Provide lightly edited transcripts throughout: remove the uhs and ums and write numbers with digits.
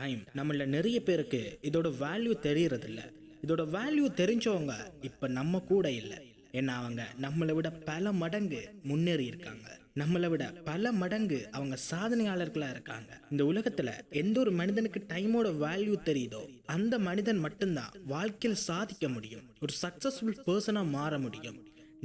Time நம்மள நிறைய பேருக்கு இதோட வேல்யூ தெரியறதில்ல. இதோட வேல்யூ தெரிஞ்சவங்க இப்ப நம்ம கூட இல்லை. ஏன்னா அவங்க நம்மளை விட பல மடங்கு முன்னேறி இருக்காங்க. நம்மளை விட பல மடங்கு அவங்க சாதனையாளர்களா இருக்காங்க. இந்த உலகத்துல எந்த ஒரு மனிதனுக்கு டைமோட வேல்யூ தெரியுதோ அந்த மனிதன் மட்டும்தான் வாழ்க்கையில் சாதிக்க முடியும், ஒரு சக்சஸ்ஃபுல் பர்சனா மாற முடியும்.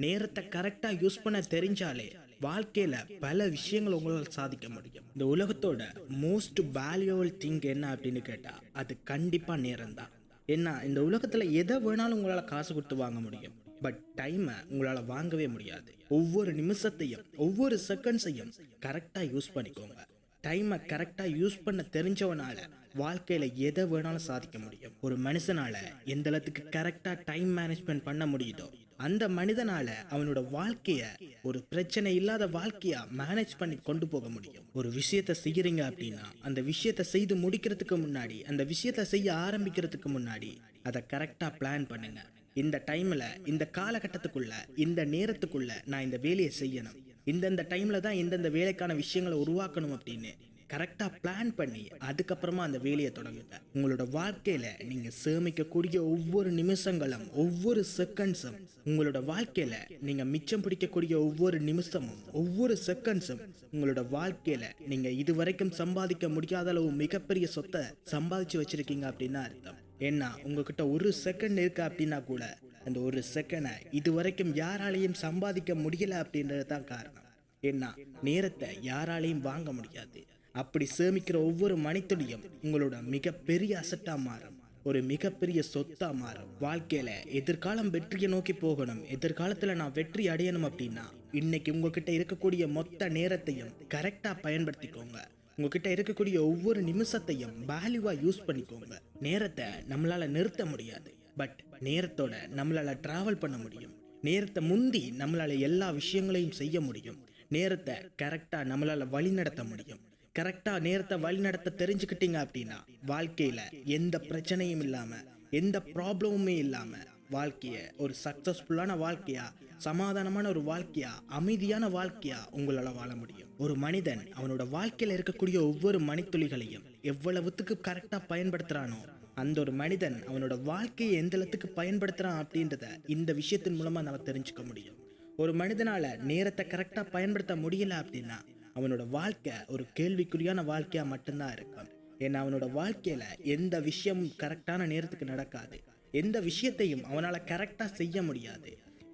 நேரத்தை கரெக்டா யூஸ் பண்ண தெரிஞ்சாலே வாழ்க்கையில பல விஷயங்கள் உங்களால் சாதிக்க முடியும். இந்த உலகத்தோட மோஸ்ட் வேல்யூபிள் திங் என்ன அப்படின்னு கேட்டா அது கண்டிப்பா நேரம் தான். ஏன்னா இந்த உலகத்துல எதை வேணாலும் உங்களால காசு கொடுத்து வாங்க முடியும், பட் டைமை உங்களால வாங்கவே முடியாது. ஒவ்வொரு நிமிஷத்தையும் ஒவ்வொரு செகண்ட்ஸையும் கரெக்டா யூஸ் பண்ணிக்கோங்க. டைமை கரெக்டாக யூஸ் பண்ண தெரிஞ்சவனால வாழ்க்கையில் எதை வேணாலும் சாதிக்க முடியும். ஒரு மனுஷனால எந்த அளவுக்கு கரெக்டாக டைம் மேனேஜ்மெண்ட் பண்ண முடியுதோ அந்த மனிதனால அவனோட வாழ்க்கைய ஒரு பிரச்சனை இல்லாத வாழ்க்கையா மேனேஜ் பண்ணி கொண்டு போக முடியும். ஒரு விஷயத்த செய்யறீங்க அப்படின்னா அந்த விஷயத்த செய்து முடிக்கிறதுக்கு முன்னாடி, அந்த விஷயத்த செய்ய ஆரம்பிக்கிறதுக்கு முன்னாடி அதை கரெக்டாக பிளான் பண்ணுங்க. இந்த டைம்ல, இந்த காலகட்டத்துக்குள்ள, இந்த நேரத்துக்குள்ள நான் இந்த வேலையை செய்யணும், இந்தந்த டைம்ல தான் இந்தந்த வேலைக்கான விஷயங்களை உருவாக்கணும் அப்படின்னு கரெக்டா பிளான் பண்ணி அதுக்கப்புறமா அந்த வேலையை தொடங்குங்க. உங்களோட வாழ்க்கையில நீங்க சேமிக்கக்கூடிய ஒவ்வொரு நிமிஷங்களும் ஒவ்வொரு செகண்ட்ஸும், உங்களோட வாழ்க்கையில நீங்க மிச்சம் பிடிக்கக்கூடிய ஒவ்வொரு நிமிஷமும் ஒவ்வொரு செகண்ட்ஸும் உங்களோட வாழ்க்கையில நீங்க இதுவரைக்கும் சம்பாதிக்க முடியாத அளவு மிகப்பெரிய சொத்தை சம்பாதிச்சு வச்சிருக்கீங்க அப்படின்னு அர்த்தம். ஏன்னா உங்ககிட்ட ஒரு செகண்ட் இருக்கு அப்படின்னா கூட அந்த ஒரு செகண்டை இதுவரைக்கும் யாராலையும் சம்பாதிக்க முடியல அப்படின்றது தான் காரணம். ஏன்னா நேரத்தை யாராலையும் வாங்க முடியாது. அப்படி சேமிக்கிற ஒவ்வொரு மணித்துளியும் உங்களோட மிகப்பெரிய அசட்டா மாறும், ஒரு மிகப்பெரிய சொத்தா மாறும். வாழ்க்கையில எதிர்காலம் வெற்றியை நோக்கி போகணும், எதிர்காலத்துல நான் வெற்றி அடையணும் அப்படின்னா இன்னைக்கு உங்ககிட்ட இருக்கக்கூடிய மொத்த நேரத்தையும் கரெக்டா பயன்படுத்திக்கோங்க. உங்ககிட்ட இருக்கக்கூடிய ஒவ்வொரு நிமிஷத்தையும் வேல்யூவா யூஸ் பண்ணிக்கோங்க. நேரத்தை நம்மளால நிறுத்த முடியாது, பட் நேரத்தோட நம்மளால டிராவல் பண்ண முடியும். நேரத்தை முந்தி நம்மளால எல்லா விஷயங்களையும் செய்ய முடியும். நேரத்தை கரெக்டா நம்மளால வழி நடத்த முடியும். கரெக்டா நேரத்தை வழி நடத்த தெரிஞ்சுக்கிட்டீங்க அப்படின்னா வாழ்க்கையில எந்த பிரச்சனையும் இல்லாம, எந்த ப்ராப்ளமுமே இல்லாம வாழ்க்கைய ஒரு சக்சஸ்ஃபுல்லான வாழ்க்கையா, சமாதானமான ஒரு வாழ்க்கையா, அமைதியான வாழ்க்கையா உங்களால வாழ முடியும். ஒரு மனிதன் அவனோட வாழ்க்கையில இருக்கக்கூடிய ஒவ்வொரு மணித்துளிகளையும் எவ்வளவுத்துக்கு கரெக்டா பயன்படுத்துறானோ அந்த ஒரு மனிதன் அவனோட வாழ்க்கையை எந்த அளவுக்கு பயன்படுத்துறான் அப்படின்றத இந்த விஷயத்தின் மூலமா நம்ம தெரிஞ்சுக்க முடியும். ஒரு மனிதனால நேரத்தை கரெக்டா பயன்படுத்த முடியல அப்படின்னா அவனோட வாழ்க்கை ஒரு கேள்விக்குறியான வாழ்க்கையா மட்டும்தான் இருக்கும். ஏன்னா அவனோட வாழ்க்கையில எந்த விஷயமும் கரெக்டான நேரத்துக்கு நடக்காது, எந்த விஷயத்தையும் அவனால கரெக்டா செய்ய முடியாது.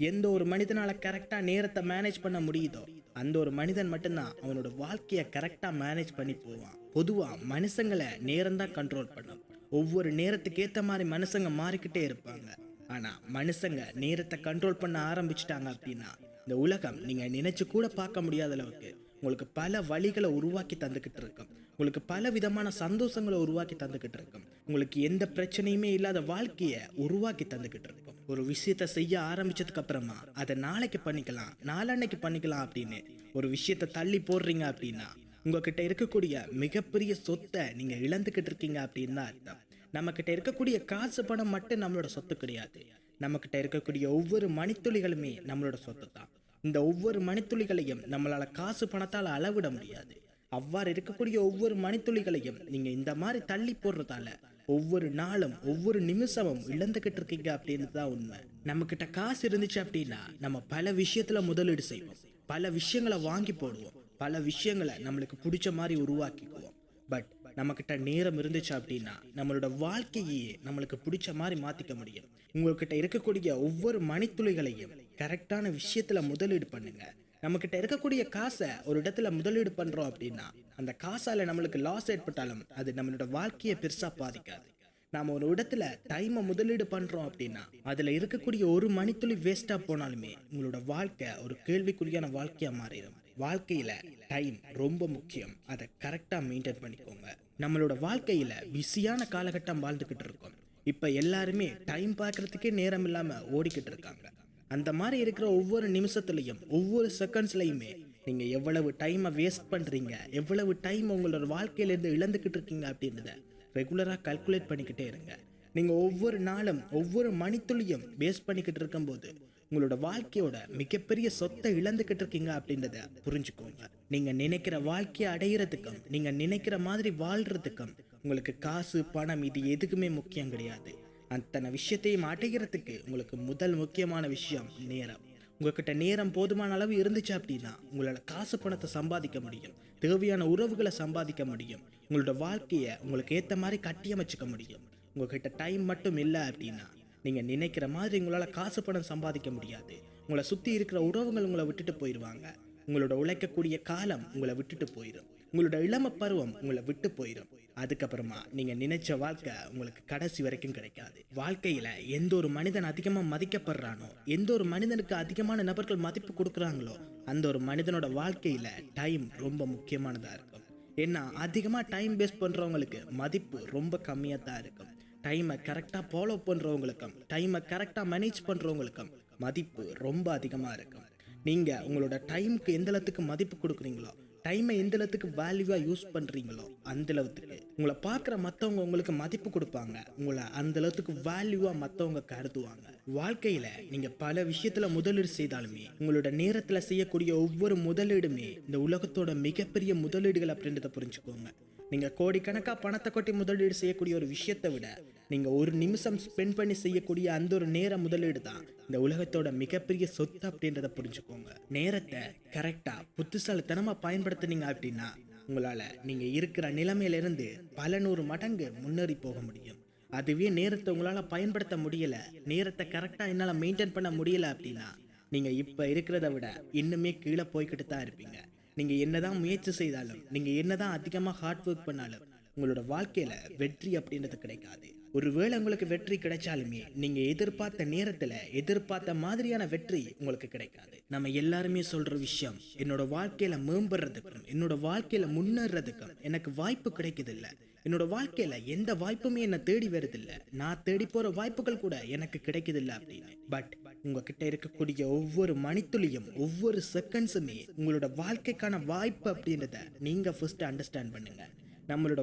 எந்த ஒரு மனிதனால கரெக்டா நேரத்தை மேனேஜ் பண்ண முடியுதோ அந்த ஒரு மனிதன் மட்டும்தான் அவனோட வாழ்க்கைய கரெக்டா மேனேஜ் பண்ணி போவான். பொதுவா மனுஷங்களை நேரம் தான் கண்ட்ரோல் பண்ணும். ஒவ்வொரு நேரத்துக்கு ஏத்த மாதிரி மனுஷங்க மாறிக்கிட்டே இருப்பாங்க. ஆனா மனுஷங்க நேரத்தை கண்ட்ரோல் பண்ண ஆரம்பிச்சிட்டாங்க அப்படின்னா இந்த உலகம் நீங்க நினைச்சு கூட பார்க்க முடியாத அளவுக்கு உங்களுக்கு பல வழிகளை உருவாக்கி தந்துக்கிட்டு இருக்கும். உங்களுக்கு பல விதமான சந்தோஷங்களை உருவாக்கி தந்துக்கிட்டு இருக்கும். உங்களுக்கு எந்த பிரச்சனையுமே இல்லாத வாழ்க்கையை உருவாக்கி தந்துக்கிட்டு இருக்கும். ஒரு விஷயத்த செய்ய ஆரம்பிச்சதுக்கு அப்புறமா அதை நாளைக்கு பண்ணிக்கலாம், நாளன்னைக்கு பண்ணிக்கலாம் அப்படின்னு ஒரு விஷயத்த தள்ளி போடுறீங்க அப்படின்னா உங்ககிட்ட இருக்கக்கூடிய மிகப்பெரிய சொத்தை நீங்க இழந்துக்கிட்டு இருக்கீங்க அப்படின்னு தான் அர்த்தம். நம்ம கிட்ட இருக்கக்கூடிய காசு பணம் மட்டும் நம்மளோட சொத்து கிடையாது. நம்ம கிட்ட இருக்கக்கூடிய ஒவ்வொரு மணித்துளிகளுமே நம்மளோட சொத்து தான். இந்த ஒவ்வொரு மணித்துளிகளையும் நம்மளால காசு பணத்தால் அளவிட முடியாது. அவ்வாறு இருக்கக்கூடிய ஒவ்வொரு மணித்துளிகளையும் நீங்க இந்த மாதிரி தள்ளி போடுறதால ஒவ்வொரு நாளும் ஒவ்வொரு நிமிஷமும் இழந்துகிட்டு இருக்கீங்க அப்படின்னு தான் உண்மை. நம்ம கிட்ட காசு இருந்துச்சு அப்படின்னா நம்ம பல விஷயத்துல முதலீடு செய்வோம், பல விஷயங்களை வாங்கி போடுவோம், பல விஷயங்களை நம்மளுக்கு பிடிச்ச மாதிரி உருவாக்கிக்குவோம். பட் நம்ம கிட்ட நேரம் இருந்துச்சு அப்படின்னா நம்மளோட வாழ்க்கையே நம்மளுக்கு பிடிச்ச மாதிரி மாத்திக்க முடியும். உங்ககிட்ட இருக்கக்கூடிய ஒவ்வொரு மணித்துளிகளையும் கரெக்டான விஷயத்துல முதலீடு பண்ணுங்க. நம்ம கிட்ட இருக்கக்கூடிய காசை ஒரு இடத்துல முதலீடு பண்றோம் அப்படின்னா அந்த காசால நம்மளுக்கு லாஸ் ஏற்பட்டாலும் அது நம்மளோட வாழ்க்கையை பெருசா பாதிக்காது. நாம ஒரு இடத்துல டைமை முதலீடு பண்றோம் அப்படின்னா அதுல இருக்கக்கூடிய ஒரு மணித்துளி வேஸ்டா போனாலுமே உங்களோட வாழ்க்கை ஒரு கேள்விக்குறியான வாழ்க்கையா மாறிடும். வாழ்க்கையில டைம் ரொம்ப முக்கியம், அதை கரெக்டா மெயின்டைன் பண்ணிக்கோங்க. நம்மளோட வாழ்க்கையில பிஸியான காலகட்டம் வாழ்ந்துகிட்டு இருக்கோம். இப்ப எல்லாருமே டைம் பார்க்கறதுக்கே நேரம் இல்லாம ஓடிக்கிட்டு இருக்காங்க. அந்த மாதிரி இருக்கிற ஒவ்வொரு நிமிஷத்துலையும் ஒவ்வொரு செகண்ட்ஸ்லையுமே நீங்க எவ்வளவு டைமை வேஸ்ட் பண்றீங்க, எவ்வளவு டைம் உங்களோட வாழ்க்கையில இருந்து இழந்துகிட்டு இருக்கீங்க அப்படின்றத ரெகுலரா கால்குலேட் பண்ணிக்கிட்டே இருங்க. நீங்க ஒவ்வொரு நாளும் ஒவ்வொரு மணித்துளியும் வேஸ்ட் பண்ணிக்கிட்டு இருக்கும்போது உங்களோட வாழ்க்கையோட மிகப்பெரிய சொத்தை இழந்துகிட்டு இருக்கீங்க அப்படின்றத புரிஞ்சுக்கோங்க. நீங்க நினைக்கிற வாழ்க்கையை அடையிறதுக்கும் நீங்க நினைக்கிற மாதிரி வாழ்றதுக்கும் உங்களுக்கு காசு பணம் இது எதுக்குமே முக்கியம் கிடையாது. அத்தனை விஷயத்தையும் அடைகிறதுக்கு உங்களுக்கு முதல் முக்கியமான விஷயம் நேரம். உங்ககிட்ட நேரம் போதுமான அளவு இருந்துச்சு அப்படின்னா உங்களால் காசு பணத்தை சம்பாதிக்க முடியும், தேவையான உறவுகளை சம்பாதிக்க முடியும், உங்களோட வாழ்க்கையை உங்களுக்கு ஏற்ற மாதிரி கட்டியமைச்சிக்க முடியும். உங்ககிட்ட டைம் மட்டும் இல்லை அப்படின்னா நீங்கள் நினைக்கிற மாதிரி உங்களால் காசு பணம் சம்பாதிக்க முடியாது. உங்களை சுற்றி இருக்கிற உறவுகள் உங்களை விட்டுட்டு போயிடுவாங்க. உங்களோட உழைக்கக்கூடிய காலம் உங்களை விட்டுட்டு போயிடும். உங்களோட இளம பருவம் உங்களை விட்டு போயிடும். அதுக்கப்புறமா நீங்கள் நினைச்ச வாழ்க்கை உங்களுக்கு கடைசி வரைக்கும் கிடைக்காது. வாழ்க்கையில் எந்த ஒரு மனிதன் அதிகமாக மதிக்கப்படுறானோ, எந்த ஒரு மனிதனுக்கு அதிகமான நபர்கள் மதிப்பு கொடுக்குறாங்களோ, அந்த ஒரு மனிதனோட வாழ்க்கையில் டைம் ரொம்ப முக்கியமானதாக இருக்கும். ஏன்னா அதிகமாக டைம் வேஸ்ட் பண்ணுறவங்களுக்கு மதிப்பு ரொம்ப கம்மியாக தான் இருக்கும். டைமை கரெக்டாக ஃபாலோ பண்ணுறவங்களுக்கும் டைமை கரெக்டாக மேனேஜ் பண்ணுறவங்களுக்கும் மதிப்பு ரொம்ப அதிகமாக இருக்கும். நீங்கள் உங்களோட டைமுக்கு எந்த அளவுக்கு மதிப்பு கொடுக்குறீங்களோ, டைமை எந்த அளவுக்கு வேல்யூவாக யூஸ் பண்ணுறீங்களோ, அந்த அளவுக்கு உங்களை பார்க்குற மற்றவங்க உங்களுக்கு மதிப்பு கொடுப்பாங்க. உங்களை அந்த அளவுக்கு வேல்யூவாக மற்றவங்க கருதுவாங்க. வாழ்க்கையில் நீங்கள் பல விஷயத்தில் முதலீடு செய்தாலுமே உங்களோட நேரத்தில் செய்யக்கூடிய ஒவ்வொரு முதலீடுமே இந்த உலகத்தோட மிகப்பெரிய முதலீடுகள் அப்படின்றத புரிஞ்சுக்கோங்க. நீங்கள் கோடிக்கணக்காக பணத்தை கொட்டி முதலீடு செய்யக்கூடிய ஒரு விஷயத்தை விட நீங்கள் ஒரு நிமிஷம் ஸ்பெண்ட் பண்ணி செய்யக்கூடிய அந்த ஒரு நேர முதலீடு தான் இந்த உலகத்தோட மிகப்பெரிய சொத்து அப்படின்றத புரிஞ்சுக்கோங்க. நேரத்தை கரெக்டாக புத்திசாலித்தனமாக பயன்படுத்தினீங்க அப்படின்னா உங்களால் நீங்கள் இருக்கிற நிலைமையிலிருந்து பல 100 மடங்கு முன்னேறி போக முடியும். அதுவே நேரத்தை உங்களால் பயன்படுத்த முடியலை, நேரத்தை கரெக்டாக என்னால் மெயின்டைன் பண்ண முடியலை அப்படின்னா நீங்கள் இப்போ இருக்கிறத விட இன்னுமே கீழே போய்கிட்டு தான் இருப்பீங்க. நீங்கள் என்னதான் முயற்சி செய்தாலும், நீங்கள் என்னதான் அதிகமாக ஹார்ட் ஒர்க் பண்ணாலும் உங்களோட வாழ்க்கையில் வெற்றி அப்படின்றது கிடைக்காது. ஒருவேளை உங்களுக்கு வெற்றி கிடைச்சாலுமே நீங்கள் எதிர்பார்த்த நேரத்தில் எதிர்பார்த்த மாதிரியான வெற்றி உங்களுக்கு கிடைக்காது. நம்ம எல்லாருமே சொல்கிற விஷயம், என்னோட வாழ்க்கையில் மேம்படுறதுக்கும் என்னோட வாழ்க்கையில் முன்னேறதுக்கும் எனக்கு வாய்ப்பு கிடைக்குதில்லை, என்னோட வாழ்க்கையில் எந்த வாய்ப்புமே என்னை தேடி வருதில்லை, நான் தேடி போகிற வாய்ப்புகள் கூட எனக்கு கிடைக்குதில்லை அப்படின்னு. பட் உங்ககிட்ட இருக்கக்கூடிய ஒவ்வொரு மணித்துளியும் ஒவ்வொரு செகண்ட்ஸுமே உங்களோட வாழ்க்கைக்கான வாய்ப்பு அப்படின்றத நீங்கள் ஃபர்ஸ்ட் அண்டர்ஸ்டாண்ட் பண்ணுங்க. நம்மளோட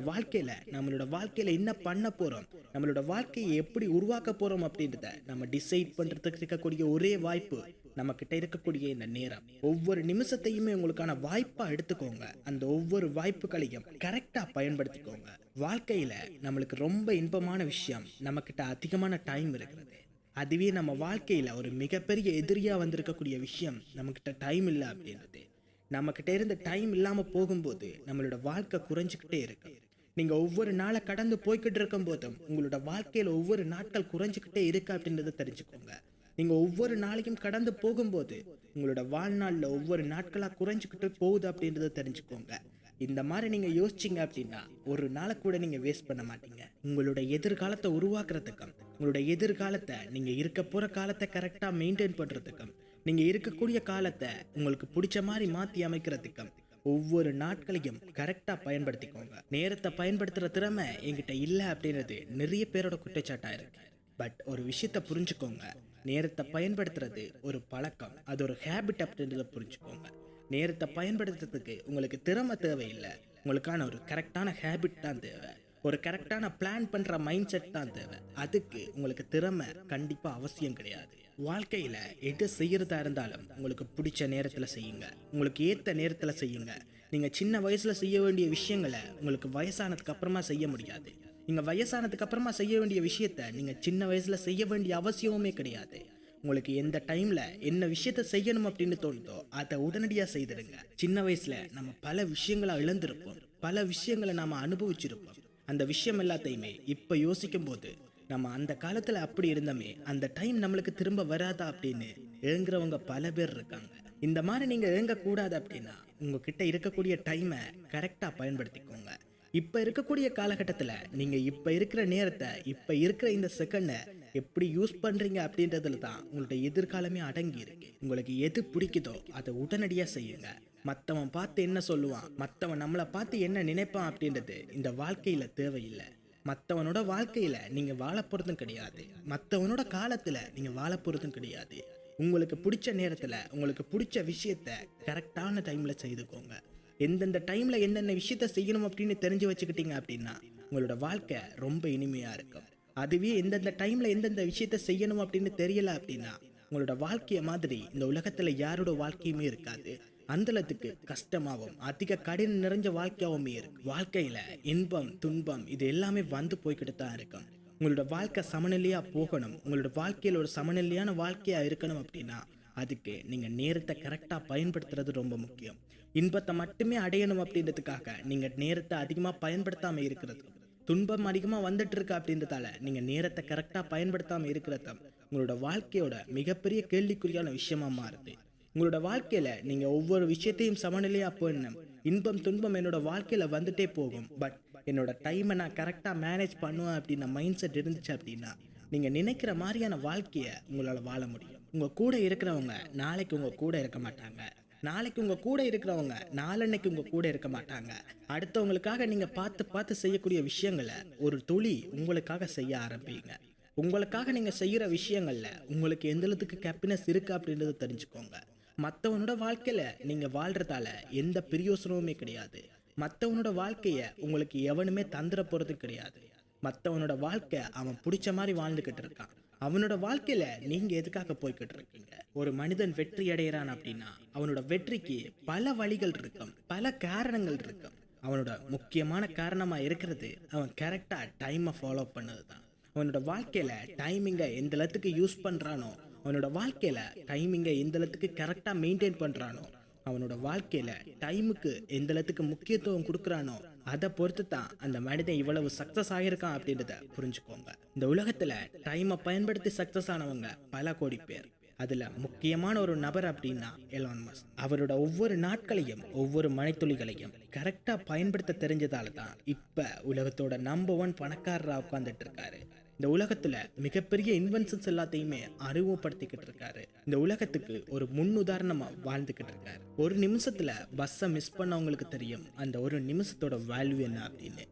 வாழ்க்கையில் என்ன பண்ண போகிறோம், நம்மளோட வாழ்க்கையை எப்படி உருவாக்க போகிறோம் அப்படின்றத நம்ம டிசைட் பண்ணுறதுக்கு இருக்கக்கூடிய ஒரே வாய்ப்பு நம்மக்கிட்ட இருக்கக்கூடிய இந்த நேரம். ஒவ்வொரு நிமிஷத்தையுமே உங்களுக்கான வாய்ப்பாக எடுத்துக்கோங்க. அந்த ஒவ்வொரு வாய்ப்புகளையும் கரெக்டாக பயன்படுத்திக்கோங்க. வாழ்க்கையில் நம்மளுக்கு ரொம்ப இன்பமான விஷயம், நம்மக்கிட்ட அதிகமான டைம் இருக்கிறது. அதுவே நம்ம வாழ்க்கையில் ஒரு மிகப்பெரிய எதிரியாக வந்திருக்கக்கூடிய விஷயம் நம்மக்கிட்ட டைம் இல்லை அப்படின்றது. நம்மக்கிட்ட இருந்து டைம் இல்லாமல் போகும்போது நம்மளோட வாழ்க்கை குறைஞ்சிக்கிட்டே இருக்கு. நீங்கள் ஒவ்வொரு நாளை கடந்து போய்கிட்டு இருக்கும் போதும் உங்களோட வாழ்க்கையில் ஒவ்வொரு நாட்கள் குறைஞ்சிக்கிட்டே இருக்கு அப்படின்றத தெரிஞ்சுக்கோங்க. நீங்கள் ஒவ்வொரு நாளையும் கடந்து போகும்போது உங்களோட வாழ்நாளில் ஒவ்வொரு நாட்களாக குறைஞ்சிக்கிட்டு போகுது அப்படின்றத தெரிஞ்சுக்கோங்க. இந்த மாதிரி நீங்கள் யோசிச்சிங்க அப்படின்னா ஒரு நாளை கூட நீங்கள் வேஸ்ட் பண்ண மாட்டீங்க. உங்களோட எதிர்காலத்தை உருவாக்குறதுக்கும் உங்களோட எதிர்காலத்தை நீங்கள் இருக்க போகிற காலத்தை கரெக்டாக மெயின்டைன் பண்ணுறதுக்கும் நீங்கள் இருக்கக்கூடிய காலத்தை உங்களுக்கு பிடிச்ச மாதிரி மாற்றி அமைக்கிறதுக்கும் ஒவ்வொரு நாட்களையும் கரெக்டாக பயன்படுத்திக்கோங்க. நேரத்தை பயன்படுத்துகிற திறமை என்கிட்ட இல்லை அப்படின்றது நிறைய பேரோட குற்றச்சாட்டாக இருக்கு. பட் ஒரு விஷயத்தை புரிஞ்சுக்கோங்க, நேரத்தை பயன்படுத்துறது ஒரு பழக்கம், அது ஒரு ஹேபிட் அப்படின்றத புரிஞ்சுக்கோங்க. நேரத்தை பயன்படுத்துறதுக்கு உங்களுக்கு திறமை தேவையில்லை, உங்களுக்கான ஒரு கரெக்டான ஹேபிட் தான் தேவை, ஒரு கரெக்டான பிளான் பண்ணுற மைண்ட் செட் தான் தேவை. அதுக்கு உங்களுக்கு திறமை கண்டிப்பாக அவசியம் கிடையாது. வாழ்க்கையில் எது செய்கிறதா இருந்தாலும் உங்களுக்கு பிடிச்ச நேரத்தில் செய்யுங்க, உங்களுக்கு ஏற்ற நேரத்தில் செய்யுங்க. நீங்கள் சின்ன வயசில் செய்ய வேண்டிய விஷயங்களை உங்களுக்கு வயசானதுக்கு அப்புறமா செய்ய முடியாது. நீங்கள் வயசானதுக்கு அப்புறமா செய்ய வேண்டிய விஷயத்த நீங்கள் சின்ன வயசில் செய்ய வேண்டிய அவசியமுமே கிடையாது. உங்களுக்கு எந்த டைமில் என்ன விஷயத்த செய்யணும் அப்படின்னு தோணுதோ அதை உடனடியாக செய்திடுங்க. சின்ன வயசில் நம்ம பல விஷயங்களை இழந்திருப்போம், பல விஷயங்களை நாம் அனுபவிச்சிருப்போம். அந்த விஷயம் எல்லாத்தையுமே இப்போ யோசிக்கும் போது நம்ம அந்த காலத்தில் அப்படி இருந்தோமே, அந்த டைம் நம்மளுக்கு திரும்ப வராதா அப்படின்னு ஏங்குறவங்க பல பேர் இருக்காங்க. இந்த மாதிரி நீங்கள் ஏங்கக்கூடாது அப்படின்னா உங்ககிட்ட இருக்கக்கூடிய டைமை கரெக்டாக பயன்படுத்திக்கோங்க. இப்போ இருக்கக்கூடிய காலகட்டத்தில் நீங்கள் இப்போ இருக்கிற நேரத்தை, இப்போ இருக்கிற இந்த செகண்டை எப்படி யூஸ் பண்ணுறீங்க அப்படின்றதுல தான் உங்களுடைய எதிர்காலமே அடங்கி இருக்கு. உங்களுக்கு எது பிடிக்குதோ அதை உடனடியாக செய்யுங்க. மற்றவன் பார்த்து என்ன சொல்லுவான், மற்றவன் நம்மளை பார்த்து என்ன நினைப்பான் அப்படின்றது இந்த வாழ்க்கையில் தேவையில்லை. மற்றவனோட வாழ்க்கையில் நீங்கள் வாழ போகிறதும் கிடையாது, மற்றவனோட காலத்தில் நீங்கள் வாழ போகிறதும் கிடையாது. உங்களுக்கு பிடிச்ச நேரத்தில் உங்களுக்கு பிடிச்ச விஷயத்த கரெக்டான டைமில் செய்துக்கோங்க. எந்தெந்த டைமில் என்னென்ன விஷயத்த செய்யணும் அப்படின்னு தெரிஞ்சு வச்சுக்கிட்டீங்க அப்படின்னா உங்களோட வாழ்க்கை ரொம்ப இனிமையாக இருக்கும். அதுவே எந்தெந்த டைமில் எந்தெந்த விஷயத்த செய்யணும் அப்படின்னு தெரியல அப்படின்னா உங்களோட வாழ்க்கையை மாதிரி இந்த உலகத்தில் யாரோட வாழ்க்கையுமே இருக்காது. அந்தளத்துக்கு கஷ்டமாகவும் அதிக கடினம் நிறைஞ்ச வாழ்க்கையாகவும் இருக்கு. வாழ்க்கையில இன்பம் துன்பம் இது எல்லாமே வந்து போய்கிட்டு தான் இருக்கும். உங்களோட வாழ்க்கை சமநிலையா போகணும், உங்களோட வாழ்க்கையில் ஒரு சமநிலையான வாழ்க்கையா இருக்கணும் அப்படின்னா அதுக்கு நீங்க நேரத்தை கரெக்டா பயன்படுத்துறது ரொம்ப முக்கியம். இன்பத்தை மட்டுமே அடையணும் அப்படின்றதுக்காக நீங்க நேரத்தை அதிகமா பயன்படுத்தாம இருக்கிறது, துன்பம் அதிகமா வந்துட்டு இருக்கு அப்படின்றதால நீங்க நேரத்தை கரெக்டா பயன்படுத்தாம இருக்கிறது உங்களோட வாழ்க்கையோட மிகப்பெரிய கேள்விக்குறியான விஷயமா மாறுது. உங்களோட வாழ்க்கையில நீங்க ஒவ்வொரு விஷயத்தையும் சமநிலையா போடணும். இன்பம் துன்பம் என்னோட வாழ்க்கையில வந்துட்டே போகும், பட் என்னோட டைமை நான் கரெக்டா மேனேஜ் பண்ணுவேன் அப்படின்ற மைண்ட் செட் இருந்துச்சு அப்படின்னா நீங்க நினைக்கிற மாதிரியான வாழ்க்கையை உங்களால வாழ முடியும். உங்க கூட இருக்கிறவங்க நாளைக்கு உங்க கூட இருக்க மாட்டாங்க, நாளைக்கு உங்க கூட இருக்கிறவங்க நாளன்னைக்கு உங்க கூட இருக்க மாட்டாங்க. அடுத்தவங்களுக்காக நீங்க பார்த்து பார்த்து செய்யக்கூடிய விஷயங்களை ஒரு துளி உங்களுக்காக செய்ய ஆரம்பிங்க. உங்களுக்காக நீங்க செய்யற விஷயங்கள்ல உங்களுக்கு எந்த அளவுக்கு ஹாப்பினஸ் இருக்கு அப்படின்றத தெரிஞ்சுக்கோங்க. மற்றவனோட வாழ்க்கையில நீங்க வாழ்றதால எந்த பிரயோசனமுமே கிடையாது. மற்றவனோட வாழ்க்கைய உங்களுக்கு எவனுமே தந்துட போறது கிடையாது. மற்றவனோட வாழ்க்கை அவன் பிடிச்ச மாதிரி வாழ்ந்துகிட்டு இருக்கான். அவனோட வாழ்க்கையில நீங்க எதுக்காக போய்கிட்டு இருக்கீங்க? ஒரு மனிதன் வெற்றி அடைகிறான் அப்படின்னா அவனோட வெற்றிக்கு பல வழிகள் இருக்கும், பல காரணங்கள் இருக்கும். அவனோட முக்கியமான காரணமா இருக்கிறது அவன் கரெக்டா டைமை ஃபாலோ பண்ணதுதான். அவனோட வாழ்க்கையில டைமிங்கை எந்த அளவுக்கு யூஸ் பண்றானோ, அவனோட வாழ்க்கையில டைமிங்கை எந்த அளவுக்கு கரெக்டா மெயின்டைன் பண்றானோ, அவனோட வாழ்க்கையில டைமுக்கு எந்த அளவுக்கு முக்கியத்துவம் கொடுக்குறானோ அதை பொறுத்து தான் அந்த மனிதன் இவ்வளவு சக்சஸ் ஆகியிருக்கான் அப்படின்றத புரிஞ்சுக்கோங்க. இந்த உலகத்துல டைமை பயன்படுத்தி சக்சஸ் ஆனவங்க பல கோடி பேர். அதுல முக்கியமான ஒரு நபர் அப்படின்னா எலான் மஸ்க். அவரோட ஒவ்வொரு நாட்களையும் ஒவ்வொரு மணித்துளிகளையும் கரெக்டா பயன்படுத்த தெரிஞ்சதால தான் இப்ப உலகத்தோட நம்பர் 1 பணக்காரரா உட்கார்ந்துட்டு இருக்காரு. இந்த உலகத்துல மிகப்பெரிய இன்வென்ஷன்ஸ் எல்லாத்தையுமே அறிமுகப்படுத்திக்கிட்டு இருக்காரு. இந்த உலகத்துக்கு ஒரு முன்னுதாரணமா வாழ்ந்துகிட்டு இருக்காரு. ஒரு நிமிஷத்துல பஸ்ஸை மிஸ் பண்ணவங்களுக்கு தெரியும் அந்த ஒரு நிமிஷத்தோட வேல்யூ என்ன அப்படின்னு.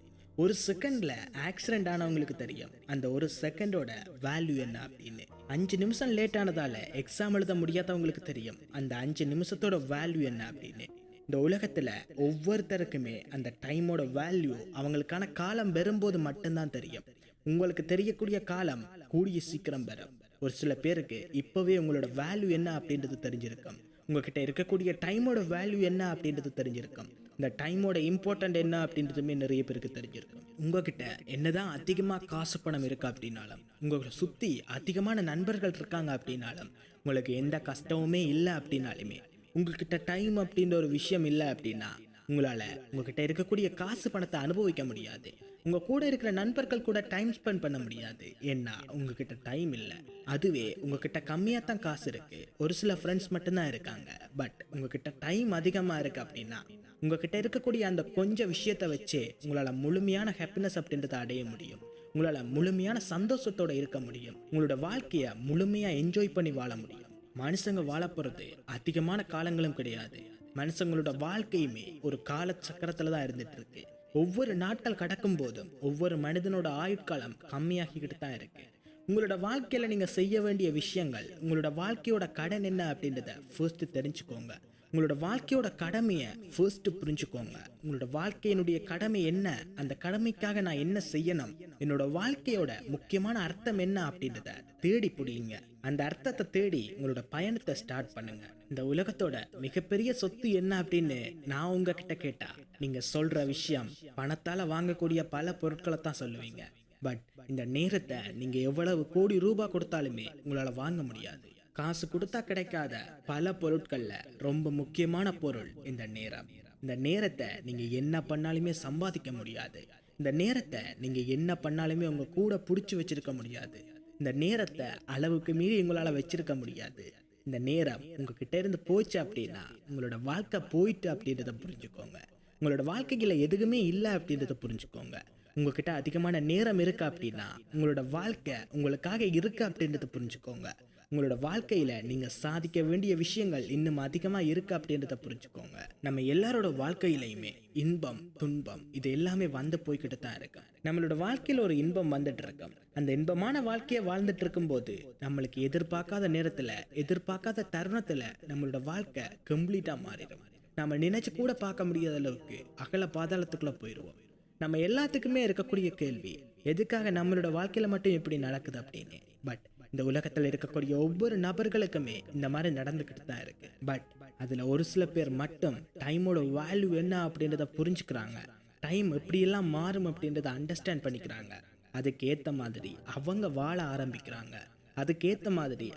ஒரு செகண்ட்ல ஆக்சிடென்ட் ஆனவங்களுக்கு தெரியும் அந்த ஒரு செகண்டோட வேல்யூ என்ன அப்படின்னு. 5 நிமிஷம் லேட் ஆனதால எக்ஸாம் எழுத முடியாதவங்களுக்கு தெரியும் அந்த 5 நிமிஷத்தோட வேல்யூ என்ன அப்படின்னு. இந்த உலகத்துல ஒவ்வொருத்தருக்குமே அந்த டைமோட வேல்யூ அவங்களுக்கான காலம் வரும்போது மட்டும்தான் தெரியும். உங்களுக்கு தெரியக்கூடிய காலம் கூடிய சீக்கிரம் வரும். ஒரு சில பேருக்கு இப்பவே உங்களோட வேல்யூ என்ன அப்படின்றது தெரிஞ்சிருக்கும். உங்ககிட்ட இருக்கக்கூடிய டைமோட வேல்யூ என்ன அப்படின்றது தெரிஞ்சிருக்கும். இந்த டைமோட இம்பார்ட்டன்ட் என்ன அப்படின்றதுமே நிறைய பேருக்கு தெரிஞ்சிருக்கும். உங்ககிட்ட என்னதான் அதிகமா காசு பணம் இருக்கு அப்படின்னாலும், உங்களை சுத்தி அதிகமான நண்பர்கள் இருக்காங்க அப்படின்னாலும், உங்களுக்கு எந்த கஷ்டமுமே இல்லை அப்படின்னாலுமே, உங்ககிட்ட டைம் அப்படின்ற ஒரு விஷயம் இல்லை அப்படின்னா உங்களால உங்ககிட்ட இருக்கக்கூடிய காசு பணத்தை அனுபவிக்க முடியாது. உங்க கூட இருக்கிற நண்பர்கள் கூட டைம் ஸ்பெண்ட் பண்ண முடியாது. ஏன்னா உங்ககிட்ட டைம் இல்லை. அதுவே உங்ககிட்ட கம்மியா தான் காசு இருக்கு, ஒரு சில ஃப்ரெண்ட்ஸ் மட்டும்தான் இருக்காங்க, பட் உங்ககிட்ட டைம் அதிகமா இருக்கு அப்படின்னா உங்ககிட்ட இருக்கக்கூடிய அந்த கொஞ்சம் விஷயத்தை வச்சே உங்களால முழுமையான ஹாப்பினஸ் அப்படின்றத அடைய முடியும். உங்களால முழுமையான சந்தோஷத்தோட இருக்க முடியும். உங்களோட வாழ்க்கைய முழுமையா என்ஜாய் பண்ணி வாழ முடியும். மனுஷங்க வாழ போறது அதிகமான காலங்களும் கிடையாது. மனுஷங்களோட வாழ்க்கையுமே ஒரு கால சக்கரத்துல தான் இருந்துட்டு இருக்கு. ஒவ்வொரு நாட்கள் கடக்கும் போதும் ஒவ்வொரு மனிதனோட ஆயுட்காலம் கம்மியாகிக்கிட்டு தான் இருக்கு. உங்களோட வாழ்க்கையில நீங்க செய்ய வேண்டிய விஷயங்கள், உங்களோட வாழ்க்கையோட கடன் என்ன அப்படின்றத ஃபர்ஸ்ட் தெரிஞ்சுக்கோங்க. உங்களோட வாழ்க்கையோட கடமையை ஃபர்ஸ்ட் புரிஞ்சுக்கோங்க. உங்களோட வாழ்க்கையினுடைய கடமை என்ன, அந்த கடமைக்காக நான் என்ன செய்யணும், என்னோட வாழ்க்கையோட முக்கியமான அர்த்தம் என்ன அப்படின்றத தேடி பிடிங்க. அந்த அர்த்தத்தை தேடி உங்களோட பயணத்தை ஸ்டார்ட் பண்ணுங்க. இந்த உலகத்தோட மிகப்பெரிய சொத்து என்ன அப்படின்னு நான் உங்ககிட்ட கேட்டா நீங்க சொல்ற விஷயம் பணத்தால வாங்கக்கூடிய பல பொருட்களை தான் சொல்லுவீங்க. பட் இந்த நேரத்தை நீங்க எவ்வளவு கோடி ரூபாய் கொடுத்தாலுமே உங்களால வாங்க முடியாது. காசு கொடுத்தா கிடைக்காத பல பொருட்கள்ல ரொம்ப முக்கியமான பொருள் இந்த நேரம். இந்த நேரத்தை நீங்க என்ன பண்ணாலுமே சம்பாதிக்க முடியாது. இந்த நேரத்தை நீங்க என்ன பண்ணாலுமே உங்க கூட பிடிச்சி வச்சிருக்க முடியாது. இந்த நேரத்தை அளவுக்கு மீறி உங்களால வச்சிருக்க முடியாது. இந்த நேரம் உங்ககிட்ட இருந்து போச்சு அப்படின்னா உங்களோட வாழ்க்கை போயிட்டு அப்படின்றத புரிஞ்சுக்கோங்க. உங்களோட வாழ்க்கையில எதுவுமே இல்லை அப்படின்றத புரிஞ்சுக்கோங்க. உங்ககிட்ட அதிகமான நேரம் இருக்கு அப்படின்னா உங்களோட வாழ்க்கை உங்களுக்காக இருக்கு அப்படின்றத புரிஞ்சுக்கோங்க. உங்களோட வாழ்க்கையில நீங்க சாதிக்க வேண்டிய விஷயங்கள் இன்னும் அதிகமா இருக்கு அப்படின்றத புரிஞ்சுக்கோங்க. நம்ம எல்லாரோட வாழ்க்கையிலையுமே இன்பம் துன்பம் இது எல்லாமே வந்து போய்கிட்டு தான் இருக்கு. நம்மளோட வாழ்க்கையில ஒரு இன்பம் வந்துட்டு இருக்கும். அந்த இன்பமான வாழ்க்கையை வாழ்ந்துட்டு இருக்கும் போது நம்மளுக்கு எதிர்பார்க்காத நேரத்துல எதிர்பார்க்காத தருணத்துல நம்மளோட வாழ்க்கை கம்ப்ளீட்டா மாறிடும். நம்ம நினைச்சு கூட பார்க்க முடியாத அளவுக்கு அகல பாதாளத்துக்குள்ள போயிடுவோம். நம்ம எல்லாத்துக்குமே இருக்கக்கூடிய கேள்வி, எதுக்காக நம்மளோட வாழ்க்கையில மட்டும் எப்படி நடக்குது அப்படின்னு. பட் இந்த உலகத்துல இருக்கக்கூடிய ஒவ்வொரு நபர்களுக்குமே இந்த மாதிரி நடந்துகிட்டு தான் இருக்கு. பட் அதில் ஒரு சில பேர் மட்டும் டைமோட வேல்யூ என்ன அப்படின்றத புரிஞ்சுக்கிறாங்க, டைம் எப்படியெல்லாம் மாறும் அப்படின்றத அண்டர்ஸ்டாண்ட் பண்ணிக்கிறாங்க. அதுக்கேற்ற மாதிரி அவங்க வாழ ஆரம்பிக்கிறாங்க, அதுக்கேற்ற மாதிரி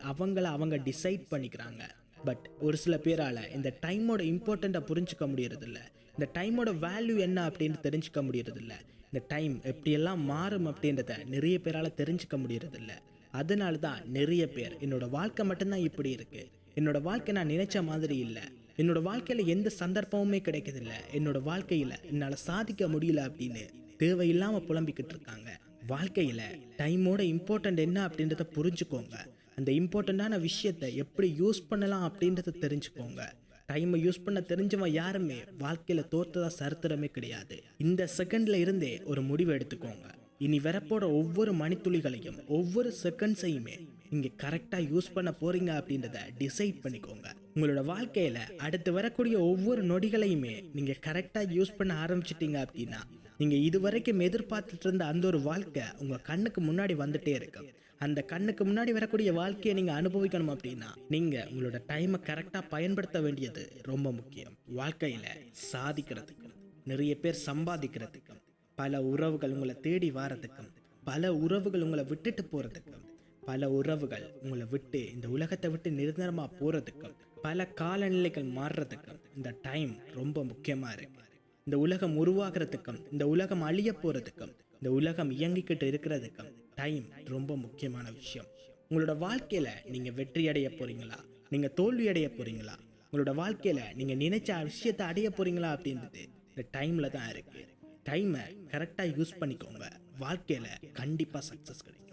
அவங்க டிசைட் பண்ணிக்கிறாங்க. பட் ஒரு சில பேரால் இந்த டைமோட இம்பார்ட்டண்ட்டை புரிஞ்சுக்க முடியறதில்ல, இந்த டைமோட வேல்யூ என்ன அப்படின்னு தெரிஞ்சுக்க முடியறதில்ல, இந்த டைம் எப்படியெல்லாம் மாறும் அப்படின்றத நிறைய பேரால் தெரிஞ்சுக்க முடியறதில்ல. அதனால தான் நிறைய பேர் என்னோட வாழ்க்கை மட்டும்தான் இப்படி இருக்கு, என்னோட வாழ்க்கை நான் நினைச்ச மாதிரி இல்லை, என்னோட வாழ்க்கையில் எந்த சந்தர்ப்பமுமே கிடைக்கிறதில்ல, என்னோட வாழ்க்கையில் என்னால் சாதிக்க முடியல அப்படின்னு தேவையில்லாமல் புலம்பிக்கிட்டு இருக்காங்க. வாழ்க்கையில் டைமோட இம்பார்ட்டண்ட் என்ன அப்படின்றத புரிஞ்சுக்கோங்க, அந்த இம்பார்ட்டண்ட்டான விஷயத்தை எப்படி யூஸ் பண்ணலாம் அப்படின்றத தெரிஞ்சுக்கோங்க. டைமை யூஸ் பண்ண தெரிஞ்சவன் யாருமே வாழ்க்கையில் தோற்றதா சரித்திரமே கிடையாது. இந்த செகண்ட்ல இருந்தே ஒரு முடிவு எடுத்துக்கோங்க. இனி வரப்போற ஒவ்வொரு மணித்துளிகளையும் ஒவ்வொரு செகண்ட்ஸையுமே நீங்கள் கரெக்டாக யூஸ் பண்ண போறீங்க அப்படின்றத டிசைட் பண்ணிக்கோங்க. உங்களோட வாழ்க்கையில் அடுத்து வரக்கூடிய ஒவ்வொரு நொடிகளையுமே நீங்கள் கரெக்டாக யூஸ் பண்ண ஆரம்பிச்சிட்டீங்க அப்படின்னா நீங்கள் இதுவரைக்கும் எதிர்பார்த்துட்டு இருந்த அந்த ஒரு வாழ்க்கை உங்கள் கண்ணுக்கு முன்னாடி வந்துட்டே இருக்கு. அந்த கண்ணுக்கு முன்னாடி வரக்கூடிய வாழ்க்கையை நீங்கள் அனுபவிக்கணும் அப்படின்னா நீங்கள் உங்களோட டைமை கரெக்டாக பயன்படுத்த வேண்டியது ரொம்ப முக்கியம். வாழ்க்கையில் சாதிக்கிறதுக்கும் நிறைய பேர் சம்பாதிக்கிறதுக்கும் பல உறவுகள் உங்களை தேடி வாரதுக்கும் பல உறவுகள் உங்களை விட்டுட்டு போகிறதுக்கும் பல உறவுகள் உங்களை விட்டு இந்த உலகத்தை விட்டு நிரந்தரமாக போகிறதுக்கும் பல காலநிலைகள் மாறுறதுக்கும் இந்த டைம் ரொம்ப முக்கியமாக இருக்கு. இந்த உலகம் உருவாகிறதுக்கும் இந்த உலகம் அழிய போகிறதுக்கும் இந்த உலகம் இயங்கிக்கிட்டு இருக்கிறதுக்கும் டைம் ரொம்ப முக்கியமான விஷயம். உங்களோட வாழ்க்கையில் நீங்கள் வெற்றி அடைய போகிறீங்களா, நீங்கள் தோல்வி அடைய போகிறீங்களா, உங்களோட வாழ்க்கையில் நீங்கள் நினைச்ச விஷயத்தை அடைய போகிறீங்களா அப்படின்றது இந்த டைமில் தான் இருக்குது. டைமை கரெக்டாக யூஸ் பண்ணிக்கோங்க, வாழ்க்கையில் கண்டிப்பாக சக்ஸஸ் கிடைக்கும்.